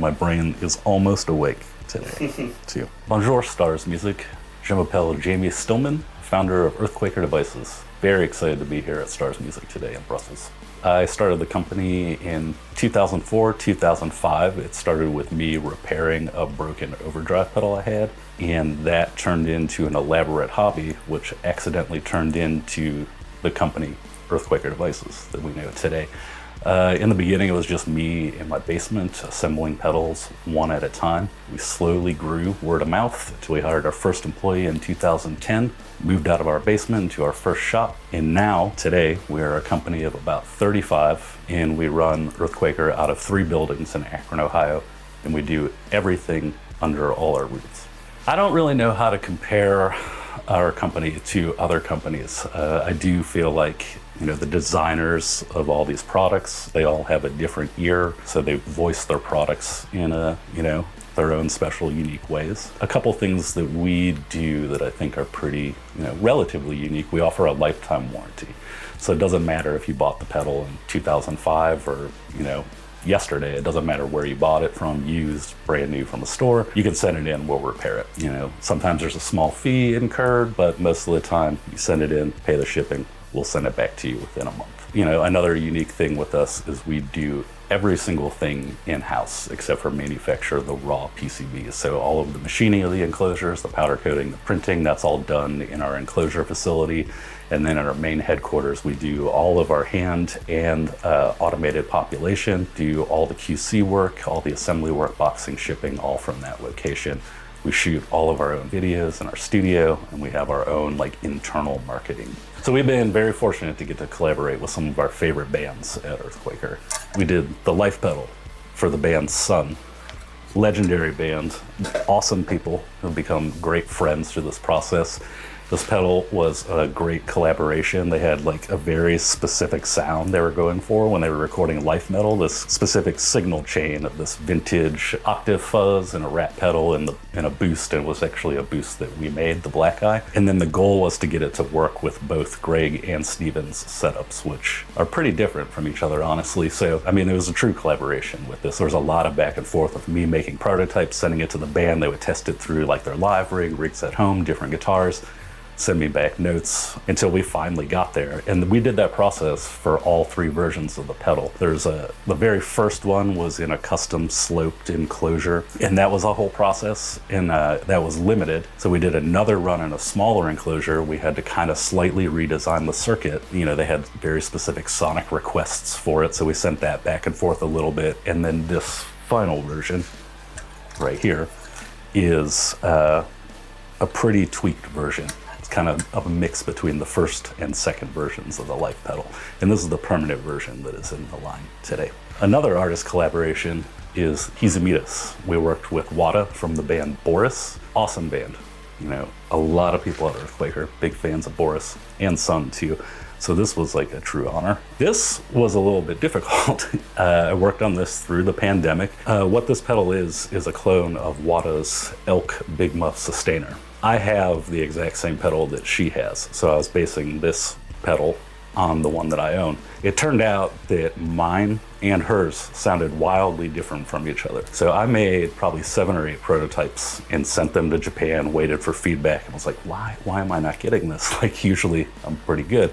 My brain is almost awake today, too. Bonjour, Stars Music. Je m'appelle Jamie Stillman, founder of Earthquaker Devices. Very excited to be here at Stars Music today in Brussels. I started the company in 2004, 2005. It started with me repairing a broken overdrive pedal I had, and that turned into an elaborate hobby, which accidentally turned into the company Earthquaker Devices that we know today. In the beginning, it was just me in my basement assembling pedals one at a time. We slowly grew word of mouth until we hired our first employee in 2010, moved out of our basement into our first shop, and now, today, we're a company of about 35, and we run Earthquaker out of 3 buildings in Akron, Ohio, and we do everything under all our roofs. I don't really know how to compare our company to other companies. I do feel like the designers of all these products, they all have a different ear, so they voice their products in their own special, unique ways. A couple things that we do that I think are pretty, relatively unique. We offer a lifetime warranty. So it doesn't matter if you bought the pedal in 2005 or, yesterday. It doesn't matter where you bought it from, used, brand new from a store. You can send it in, we'll repair it. Sometimes there's a small fee incurred, but most of the time you send it in, pay the shipping, we'll send it back to you within a month. Another unique thing with us is we do every single thing in-house except for manufacture the raw PCBs. So all of the machining of the enclosures, the powder coating, the printing, that's all done in our enclosure facility. And then at our main headquarters, we do all of our hand and automated population, do all the QC work, all the assembly work, boxing, shipping, all from that location. We shoot all of our own videos in our studio, and we have our own internal marketing. So we've been very fortunate to get to collaborate with some of our favorite bands at Earthquaker. We did the life pedal for the band Sun. Legendary band, awesome people who've become great friends through this process. This pedal was a great collaboration. They had a very specific sound they were going for when they were recording life metal, this specific signal chain of this vintage octave fuzz and a rat pedal and a boost, and it was actually a boost that we made, the Black Eye. And then the goal was to get it to work with both Greg and Steven's setups, which are pretty different from each other, honestly. So, it was a true collaboration with this. There was a lot of back and forth of me making prototypes, sending it to the band. They would test it through their live rig, rigs at home, different guitars, send me back notes until we finally got there. And we did that process for all 3 versions of the pedal. The very first one was in a custom sloped enclosure, and that was a whole process, and that was limited. So we did another run in a smaller enclosure. We had to kind of slightly redesign the circuit. They had very specific sonic requests for it, so we sent that back and forth a little bit. And then this final version right here is a pretty tweaked version. Kind of a mix between the first and second versions of the life pedal. And this is the permanent version that is in the line today. Another artist collaboration is Hizimitas. We worked with Wada from the band Boris. Awesome band. A lot of people at Earthquaker, big fans of Boris and Sun too. So this was a true honor. This was a little bit difficult. I worked on this through the pandemic. What this pedal is a clone of Wada's Elk Big Muff Sustainer. I have the exact same pedal that she has, so I was basing this pedal on the one that I own. It turned out that mine and hers sounded wildly different from each other. So I made probably 7 or 8 prototypes and sent them to Japan, waited for feedback, and was like, why am I not getting this? Usually I'm pretty good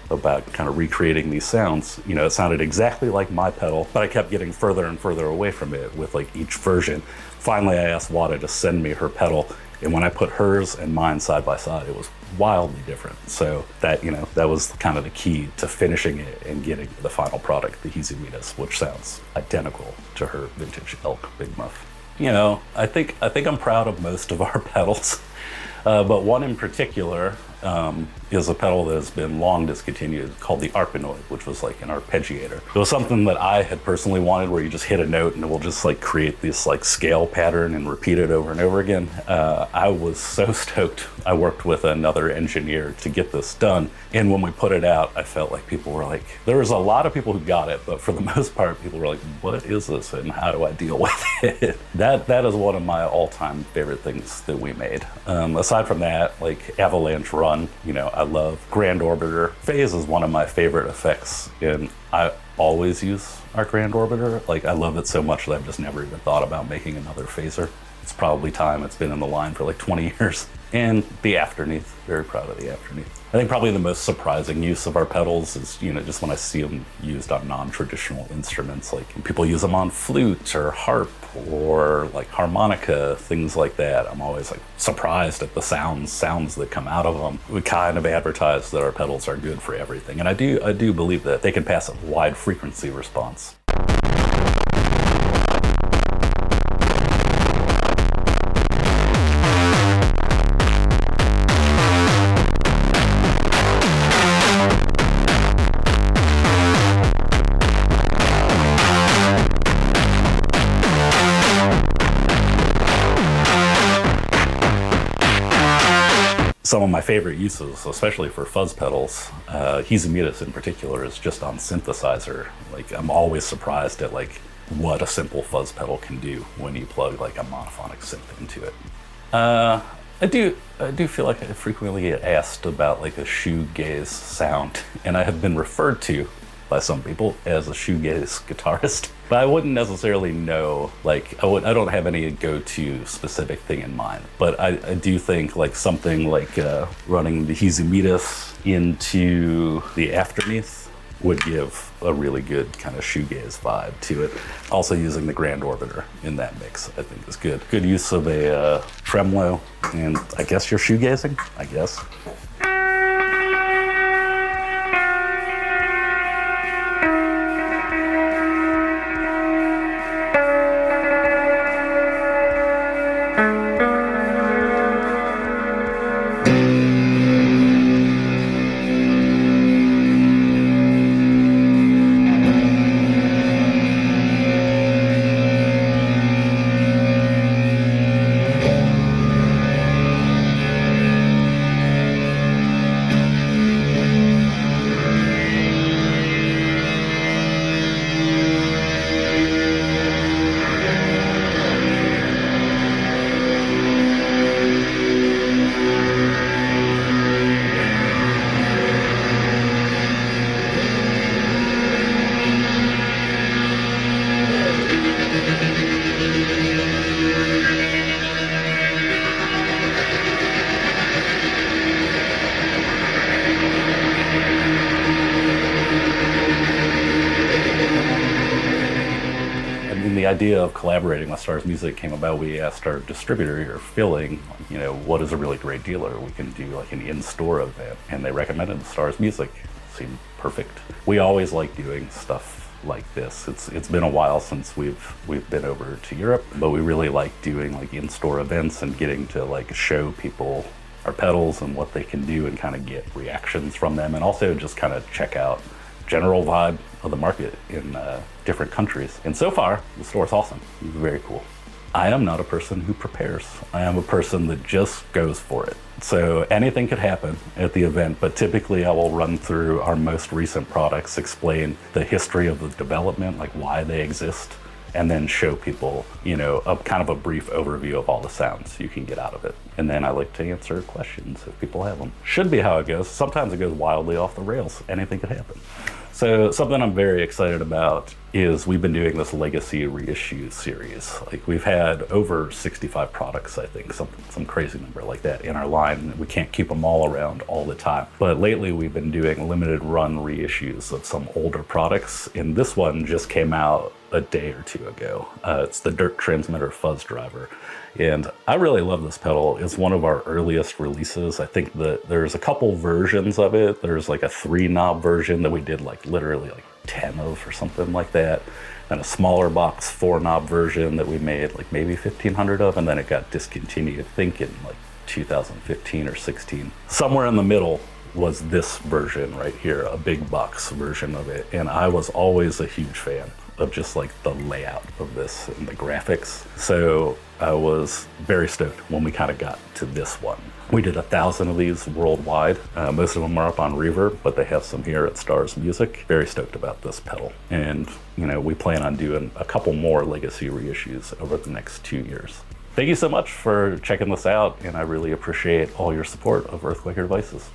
about kind of recreating these sounds. It sounded exactly like my pedal, but I kept getting further and further away from it with each version. Finally, I asked Wada to send me her pedal, and when I put hers and mine side by side, it was wildly different. So that was kind of the key to finishing it and getting the final product, the Hizimitas, which sounds identical to her vintage Elk Big Muff. I think I'm proud of most of our pedals, but one in particular is a pedal that has been long discontinued called the Arpenoid, which was an arpeggiator. It was something that I had personally wanted, where you just hit a note and it will just create this scale pattern and repeat it over and over again. I was so stoked. I worked with another engineer to get this done, and when we put it out, I felt like people were there was a lot of people who got it, but for the most part, people were what is this and how do I deal with it? That is one of my all-time favorite things that we made. Aside from that, Avalanche Run, I love Grand Orbiter. Phase is one of my favorite effects, and always use our grand orbiter. Like, I love it so much that I've just never even thought about making another phaser. It's probably time. It's been in the line for like 20 years. And the afterneath, very proud of the afterneath. I think probably the most surprising use of our pedals is, just when I see them used on non-traditional instruments, like people use them on flute or harp or like harmonica, things like that. I'm always like surprised at the sounds that come out of them. We kind of advertise that our pedals are good for everything. And I do believe that they can pass a wide frequency response. Some of my favorite uses, especially for fuzz pedals, Hizamitas in particular, is just on synthesizer. Like, I'm always surprised at like what a simple fuzz pedal can do when you plug like a monophonic synth into it. I do feel like I frequently get asked about like a shoegaze sound, and I have been referred to by some people as a shoegaze guitarist, but I wouldn't necessarily know, like, I don't have any go-to specific thing in mind, but I do think like something like running the Hizamitas into the afterneath would give a really good kind of shoegaze vibe to it. Also using the grand orbiter in that mix, I think is good. Good use of a tremolo, and I guess you're shoegazing, I guess. The idea of collaborating with Stars Music came about. We asked our distributor here, Filling, what is a really great dealer we can do like an in-store event, and they recommended Stars Music. Seemed perfect. We always like doing stuff like this. It's been a while since we've been over to Europe, but we really like doing like in-store events and getting to like show people our pedals and what they can do and kind of get reactions from them, and also just kind of check out general vibe of the market in different countries. And so far, the store is awesome. It's very cool. I am not a person who prepares. I am a person that just goes for it. So anything could happen at the event, but typically I will run through our most recent products, explain the history of the development, like why they exist, and then show people, a kind of a brief overview of all the sounds you can get out of it. And then I like to answer questions if people have them. Should be how it goes. Sometimes it goes wildly off the rails. Anything could happen. So something I'm very excited about is we've been doing this legacy reissue series. Like, we've had over 65 products, I think, some crazy number like that in our line. We can't keep them all around all the time. But lately we've been doing limited run reissues of some older products. And this one just came out a day or two ago. It's the Dirt Transmitter Fuzz Driver. And I really love this pedal. It's one of our earliest releases. I think that there's a couple versions of it. There's like a 3-knob version that we did like literally like 10 of or something like that. And a smaller box 4-knob version that we made like maybe 1,500 of, and then it got discontinued, I think in like 2015 or 16. Somewhere in the middle was this version right here, a big box version of it. And I was always a huge fan of just like the layout of this and the graphics. So I was very stoked when we kind of got to this one. We did 1,000 of these worldwide. Most of them are up on Reverb, but they have some here at Stars Music. Very stoked about this pedal. And we plan on doing a couple more legacy reissues over the next 2 years. Thank you so much for checking this out, and I really appreciate all your support of Earthquaker Devices.